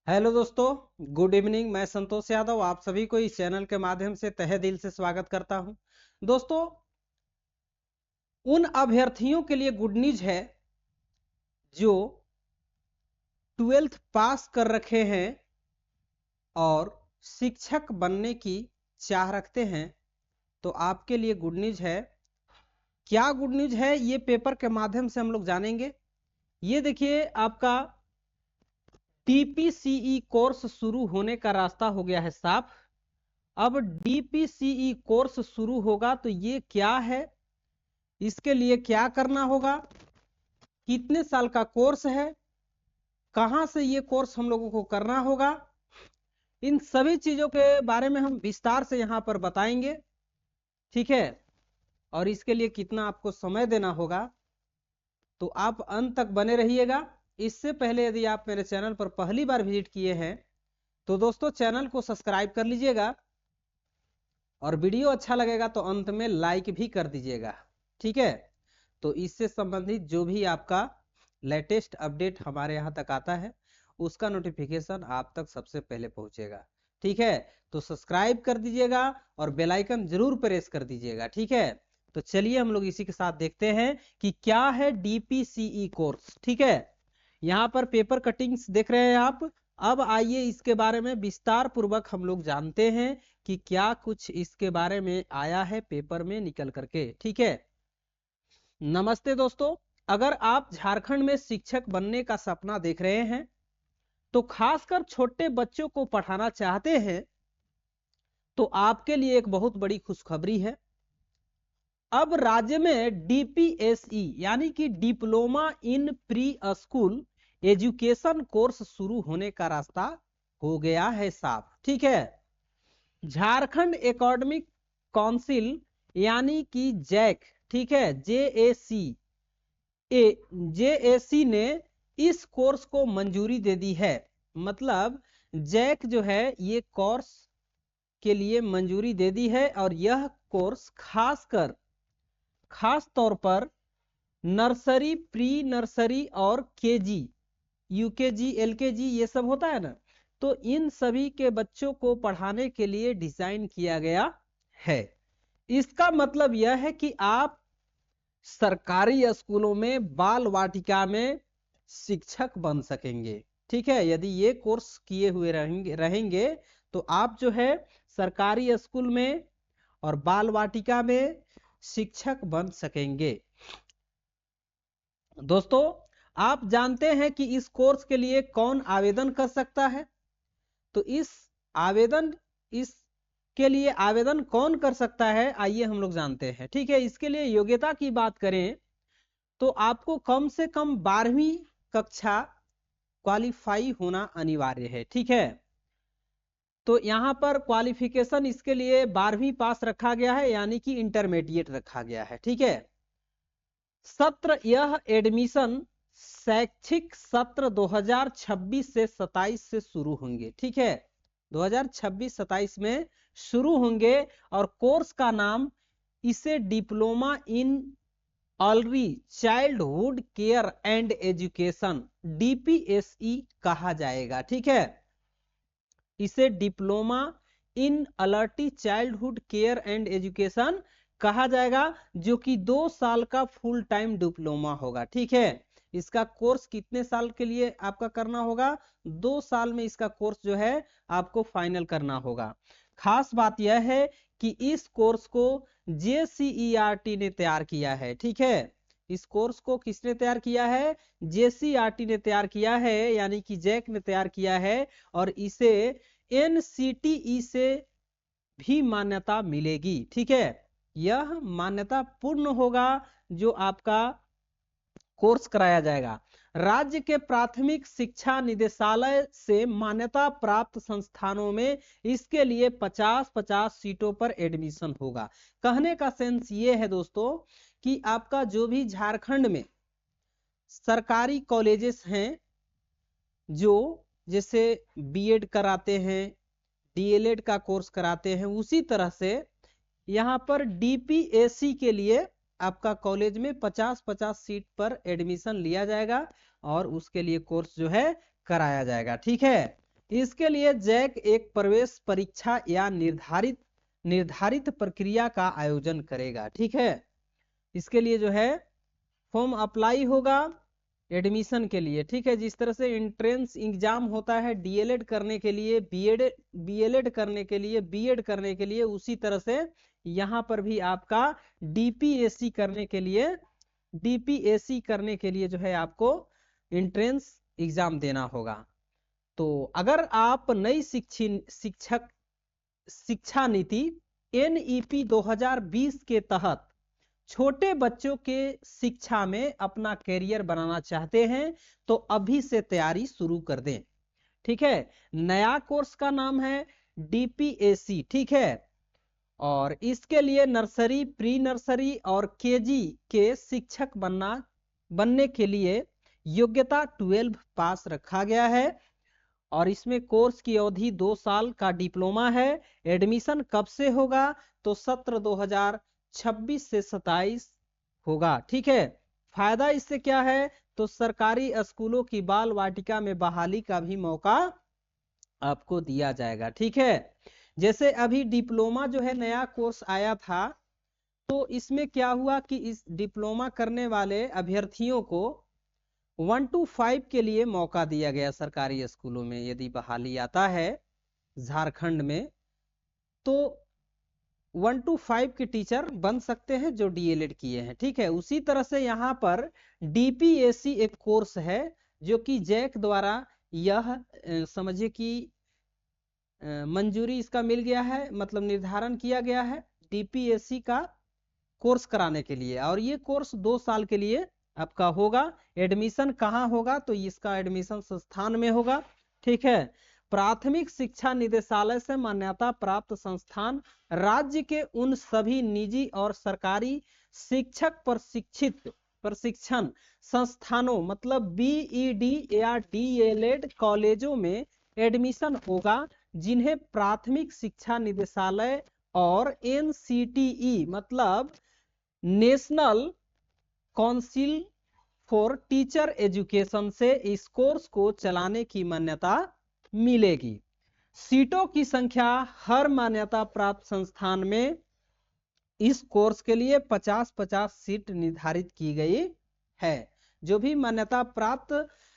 Hello दोस्तों, good evening. मैं संतोष यादव आप सभी को इस चैनल के माध्यम से तहे दिल से स्वागत करता हूं। दोस्तों, उन अभ्यर्थियों के लिए गुड न्यूज है जो 12th पास कर रखे हैं और शिक्षक बनने की चाह रखते हैं। तो आपके लिए गुड न्यूज है। क्या गुड न्यूज है ये पेपर के माध्यम से हम लोग जानेंगे। ये देखिए, आपका डीपीसीई कोर्स शुरू होने का रास्ता हो गया है साफ। अब डीपीसीई कोर्स शुरू होगा तो ये क्या है, इसके लिए क्या करना होगा, कितने साल का कोर्स है, कहां से ये कोर्स हम लोगों को करना होगा, इन सभी चीजों के बारे में हम विस्तार से यहां पर बताएंगे। ठीक है, और इसके लिए कितना आपको समय देना होगा, तो आप अंत तक बने रहिएगा। इससे पहले यदि आप मेरे चैनल पर पहली बार विजिट किए हैं तो दोस्तों चैनल को सब्सक्राइब कर लीजिएगा और वीडियो अच्छा लगेगा तो अंत में लाइक भी कर दीजिएगा। ठीक है, तो इससे संबंधित जो भी आपका लेटेस्ट अपडेट हमारे यहाँ तक आता है उसका नोटिफिकेशन आप तक सबसे पहले पहुंचेगा। ठीक है, तो सब्सक्राइब कर दीजिएगा और बेल आइकन जरूर प्रेस कर दीजिएगा। ठीक है, तो चलिए हम लोग इसी के साथ देखते हैं कि क्या है डीपीसीई कोर्स। ठीक है, यहाँ पर पेपर कटिंग्स देख रहे हैं आप। अब आइए इसके बारे में विस्तार पूर्वक हम लोग जानते हैं कि क्या कुछ इसके बारे में आया है पेपर में निकल करके। ठीक है, नमस्ते दोस्तों। अगर आप झारखंड में शिक्षक बनने का सपना देख रहे हैं तो खासकर छोटे बच्चों को पढ़ाना चाहते हैं तो आपके लिए एक बहुत बड़ी खुशखबरी है। अब राज्य में डीपीएसई यानी कि diploma in pre school education course शुरू होने का रास्ता हो गया है साफ। ठीक है, झारखंड एकेडमिक काउंसिल यानी कि जैक, ठीक है, जेएसी ने इस कोर्स को मंजूरी दे दी है। मतलब जैक जो है ये कोर्स के लिए मंजूरी दे दी है और यह कोर्स खास तौर पर नर्सरी, प्री नर्सरी और केजी, यूकेजी, एलकेजी ये सब होता है ना, तो इन सभी के बच्चों को पढ़ाने के लिए डिजाइन किया गया है। इसका मतलब यह है कि आप सरकारी स्कूलों में बाल वाटिका में शिक्षक बन सकेंगे। ठीक है, यदि ये कोर्स किए हुए रहेंगे तो आप जो है सरकारी स्कूल में और बाल वाटिका में शिक्षक बन सकेंगे। दोस्तों, आप जानते हैं कि इस कोर्स के लिए कौन आवेदन कर सकता है। तो इसके लिए आवेदन कौन कर सकता है, आइए हम लोग जानते हैं। ठीक है, इसके लिए योग्यता की बात करें तो आपको कम से कम 12वीं कक्षा क्वालिफाई होना अनिवार्य है। ठीक है, तो यहाँ पर क्वालिफिकेशन इसके लिए 12वीं पास रखा गया है यानी कि इंटरमीडिएट रखा गया है। ठीक है, सत्र यह एडमिशन शैक्षिक सत्र 2026 से 27 से शुरू होंगे। ठीक है, 2026-27 में शुरू होंगे और कोर्स का नाम इसे diploma in early childhood care and education DPSE कहा जाएगा। ठीक है, इसे diploma in early childhood care and education कहा जाएगा, जो कि 2 साल का फुल टाइम डिप्लोमा होगा। ठीक है, इसका कोर्स कितने साल के लिए आपका करना होगा, 2 साल में इसका कोर्स जो है आपको फाइनल करना होगा। खास बात यह है कि इस कोर्स को जेसीईआरटी ने तैयार किया है। ठीक है, इस कोर्स को किसने तैयार किया है, जेसीईआरटी ने तैयार किया है यानी कि जैक ने तैयार किया है और इसे एनसीटीई से भी मान्यता मिलेगी। ठीक है, यह मान्यता पूर्ण होगा जो आपका कोर्स कराया जाएगा। राज्य के प्राथमिक शिक्षा निदेशालय से मान्यता प्राप्त संस्थानों में इसके लिए 50-50 सीटों पर एडमिशन होगा। कहने का सेंस ये है दोस्तों कि आपका जो भी झारखंड में सरकारी कॉलेजेस हैं जो जैसे बीएड कराते हैं, डीएलएड का कोर्स कराते हैं, उसी तरह से यहाँ पर डीपीएससी के लिए आपका कॉलेज में 50-50 सीट पर एडमिशन लिया जाएगा और उसके लिए कोर्स जो है कराया जाएगा। ठीक है, इसके लिए जैक एक प्रवेश परीक्षा या निर्धारित प्रक्रिया का आयोजन करेगा। ठीक है, इसके लिए जो है फॉर्म अप्लाई होगा एडमिशन के लिए। ठीक है, जिस तरह से एंट्रेंस एग्जाम होता है डीएलएड करने के लिए, बीएलएड करने के लिए, बीएड करने के लिए, उसी तरह से यहाँ पर भी आपका डीपीएससी करने के लिए जो है आपको एंट्रेंस एग्जाम देना होगा। तो अगर आप नई शिक्षा नीति एनईपी 2020 के तहत छोटे बच्चों के शिक्षा में अपना कैरियर बनाना चाहते हैं तो अभी से तैयारी शुरू कर दें। ठीक है, नया कोर्स का नाम है डीपीएससी। ठीक है, और इसके लिए नर्सरी, प्री नर्सरी और केजी के शिक्षक बनने के लिए योग्यता 12 पास रखा गया है। और इसमें कोर्स की अवधि 2 साल का डिप्लोमा है। एडमिशन कब से होगा? तो सत्र 2026 से 27 होगा। ठीक है, फायदा इससे क्या है? तो सरकारी स्कूलों की बाल वाटिका में बहाली का भी मौका आपको दिया जाएगा। ठीक है, जैसे अभी डिप्लोमा जो है नया कोर्स आया था, तो इसमें क्या हुआ कि इस डिप्लोमा करने वाले अभ्यर्थियों को 1 to 5 के लिए मौका दिया गया सरकारी स्कूलों में। यदि बहाली आता है झारखंड में तो 1 to 5 के टीचर बन सकते हैं जो डीएलएड किए हैं। ठीक है, उसी तरह से यहाँ पर डीपीएससी एक कोर्स है जो कि जैक द्वारा यह समझिए कि मंजूरी इसका मिल गया है, मतलब निर्धारण किया गया है डीपीएससी का कोर्स कराने के लिए। और ये कोर्स 2 साल के लिए आपका होगा। एडमिशन कहाँ होगा? तो इसका एडमिशन संस्थान में होगा। ठीक है, प्राथमिक शिक्षा निदेशालय से मान्यता प्राप्त संस्थान राज्य के उन सभी निजी और सरकारी शिक्षक प्रशिक्षण संस्थानों मतलब बीईडी या डीएलएड कॉलेजों में एडमिशन होगा जिन्हें प्राथमिक शिक्षा निदेशालय और एनसीटीई मतलब national council for teacher education से इस कोर्स को चलाने की मान्यता मिलेगी। सीटों की संख्या हर मान्यता प्राप्त संस्थान में इस कोर्स के लिए 50-50 सीट निर्धारित की गई है। जो भी मान्यता प्राप्त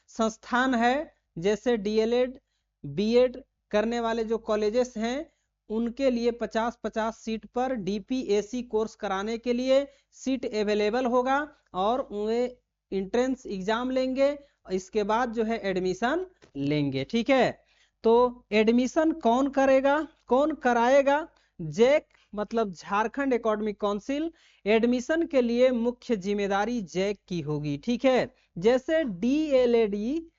संस्थान है, जैसे डीएलएड, बीएड करने वाले जो कॉलेजेस हैं, उनके लिए 50-50 सीट पर डीपीएससी कोर्स कराने के लिए सीट अवेलेबल होगा और वे एंट्रेंस एग्जाम लेंगे। इसके बाद जो है एडमिशन लेंगे। ठीक है, तो एडमिशन कौन करेगा, कौन कराएगा? जैक मतलब झारखंड एकेडमिक काउंसिल। एडमिशन के लिए मुख्य जिम्मेदारी जैक की होगी। ठीक है, जैसे डीएलएडी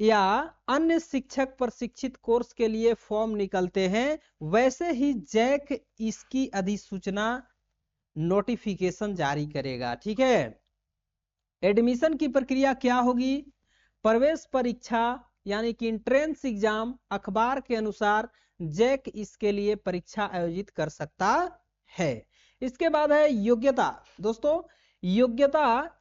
या अन्य शिक्षक प्रशिक्षित कोर्स के लिए फॉर्म निकलते हैं, वैसे ही जैक इसकी अधिसूचना नोटिफिकेशन जारी करेगा। ठीक है, एडमिशन की प्रक्रिया क्या होगी? प्रवेश परीक्षा यानी कि एंट्रेंस एग्जाम अखबार के अनुसार जैक इसके लिए परीक्षा आयोजित कर सकता है। इसके बाद है योग्यता। दोस्तों, योग्यता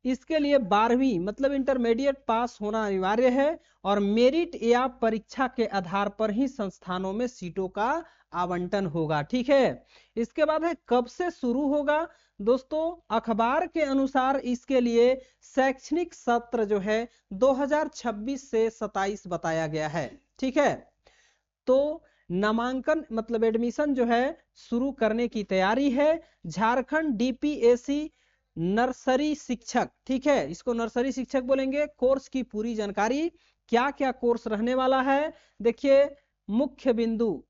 इसके लिए 12वीं मतलब इंटरमीडिएट पास होना अनिवार्य है और मेरिट या परीक्षा के आधार पर ही संस्थानों में सीटों का आवंटन होगा। ठीक है, इसके बाद है कब से शुरू होगा? दोस्तों, अखबार के अनुसार इसके लिए शैक्षणिक सत्र जो है 2026 से 27 बताया गया है। ठीक है, तो नामांकन मतलब एडमिशन जो है शुरू करने की तैयारी है। झारखंड डीपीएससी नर्सरी शिक्षक, ठीक है, इसको नर्सरी शिक्षक बोलेंगे। कोर्स की पूरी जानकारी, क्या क्या कोर्स रहने वाला है, देखिए मुख्य बिंदु,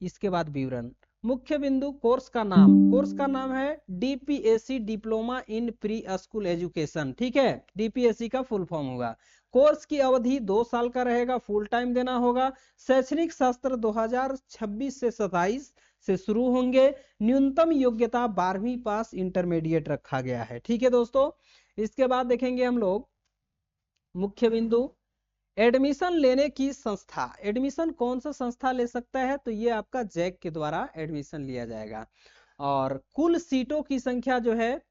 इसके बाद विवरण। मुख्य बिंदु कोर्स का नाम है DPSC diploma in pre school education. ठीक है, डीपीएससी का फुल फॉर्म होगा। कोर्स की अवधि 2 साल का रहेगा, फुल टाइम देना होगा। शैक्षणिक सत्र 2026 से 27 से शुरू होंगे। न्यूनतम योग्यता 12वीं पास इंटरमीडिएट रखा गया है। ठीक है दोस्तों, इसके बाद देखेंगे हम लोग मुख्य बिंदु एडमिशन लेने की संस्था। एडमिशन कौन सा संस्था ले सकता है? तो ये आपका जैक के द्वारा एडमिशन लिया जाएगा। और कुल सीटों की संख्या जो है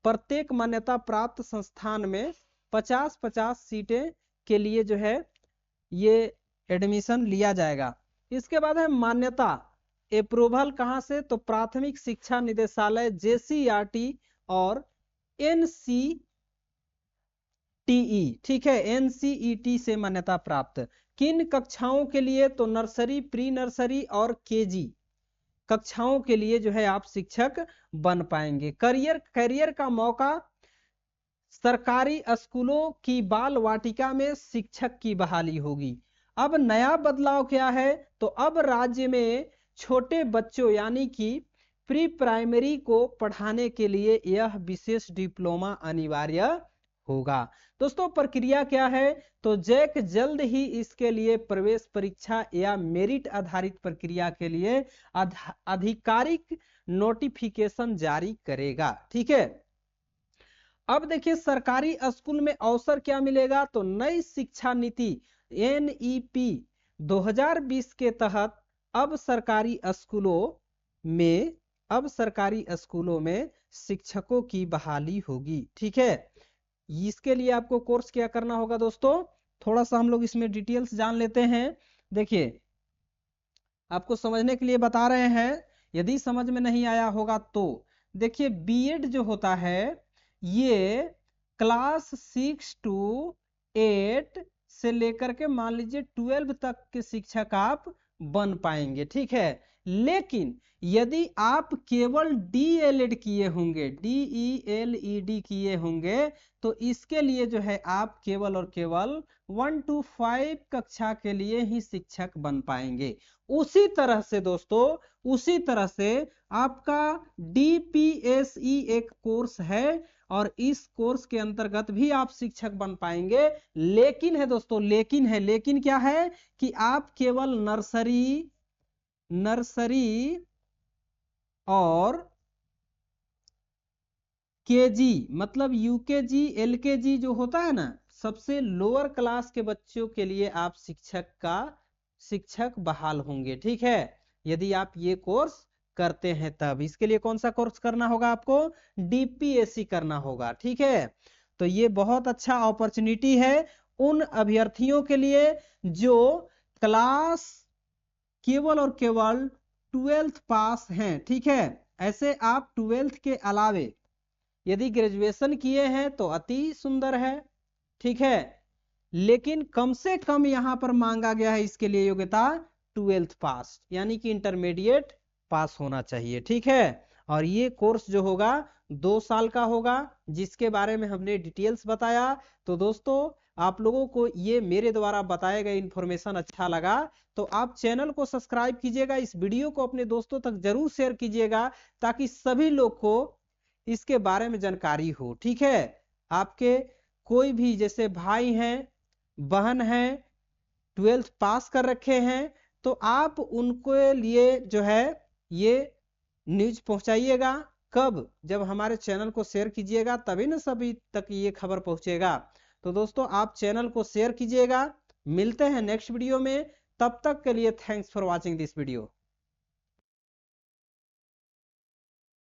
प्रत्येक मान्यता प्राप्त संस्थान में 50-50 सीटें के लिए जो है ये एडमिशन लिया जाएगा। इसके बाद है मान्यता, अप्रूवल कहाँ से, तो प्राथमिक शिक्षा निदेशालय JCERT और NCTE, ठीक है, NCET से मान्यता प्राप्त। किन कक्षाओं के लिए, तो नर्सरी, प्री नर्सरी और KG कक्षाओं के लिए जो है आप शिक्षक बन पाएंगे। करियर का मौका, सरकारी स्कूलों की बाल वाटिका में शिक्षक की बहाली होगी। अब नया बदलाव क्या है, तो अब राज्य में छोटे बच्चों यानी कि प्री प्राइमरी को पढ़ाने के लिए यह विशेष डिप्लोमा अनिवार्य होगा। दोस्तों प्रक्रिया क्या है, तो जैक जल्द ही इसके लिए प्रवेश परीक्षा या मेरिट आधारित प्रक्रिया के लिए आधिकारिक नोटिफिकेशन जारी करेगा। ठीक है, अब देखिए सरकारी स्कूल में अवसर क्या मिलेगा, तो नई शिक्षा नीति NEP 2020 के तहत अब सरकारी स्कूलों में शिक्षकों की बहाली होगी। ठीक है, इसके लिए आपको कोर्स क्या करना होगा दोस्तों, थोड़ा सा हम लोग इसमें डिटेल्स जान लेते हैं। देखिए आपको समझने के लिए बता रहे हैं, यदि समझ में नहीं आया होगा तो देखिए बीएड जो होता है ये क्लास 6 to 8 से लेकर के मान लीजिए 12 तक के शिक्षक आप बन पाएंगे। ठीक है, लेकिन यदि आप केवल DELED किए होंगे, DELED किए होंगे, तो इसके लिए जो है आप केवल और केवल 1 to 5 कक्षा के लिए ही शिक्षक बन पाएंगे। उसी तरह से दोस्तों, उसी तरह से आपका DPSE एक कोर्स है और इस कोर्स के अंतर्गत भी आप शिक्षक बन पाएंगे। लेकिन है दोस्तों, लेकिन क्या है कि आप केवल नर्सरी और KG मतलब UKG LKG जो होता है ना, सबसे लोअर क्लास के बच्चों के लिए आप शिक्षक बहाल होंगे। ठीक है, यदि आप ये कोर्स करते हैं तब। इसके लिए कौन सा कोर्स करना होगा आपको, DPSE करना होगा। ठीक है, तो ये बहुत अच्छा अपॉर्चुनिटी है उन अभ्यर्थियों के लिए जो क्लास केवल और केवल 12th पास हैं। ठीक है, ऐसे आप 12th के अलावे यदि ग्रेजुएशन किए हैं तो अति सुंदर है। ठीक है, लेकिन कम से कम यहां पर मांगा गया है इसके लिए योग्यता 12th पास यानी कि इंटरमीडिएट पास होना चाहिए। ठीक है, और ये कोर्स जो होगा 2 साल का होगा, जिसके बारे में हमने डिटेल्स बताया। तो दोस्तों आप लोगों को ये मेरे द्वारा बताए गए इंफॉर्मेशन अच्छा लगा तो आप चैनल को सब्सक्राइब कीजिएगा, इस वीडियो को अपने दोस्तों तक जरूर शेयर कीजिएगा ताकि सभी लोग को इसके बारे में जानकारी हो। ठीक है, आपके कोई भी जैसे भाई हैं बहन हैं 12th पास कर रखे हैं तो आप उनके लिए जो है ये न्यूज पहुंचाइएगा। कब, जब हमारे चैनल को शेयर कीजिएगा तभी ना सभी तक ये खबर पहुंचेगा। तो दोस्तों आप चैनल को शेयर कीजिएगा। मिलते हैं नेक्स्ट वीडियो में, तब तक के लिए thanks for watching this video.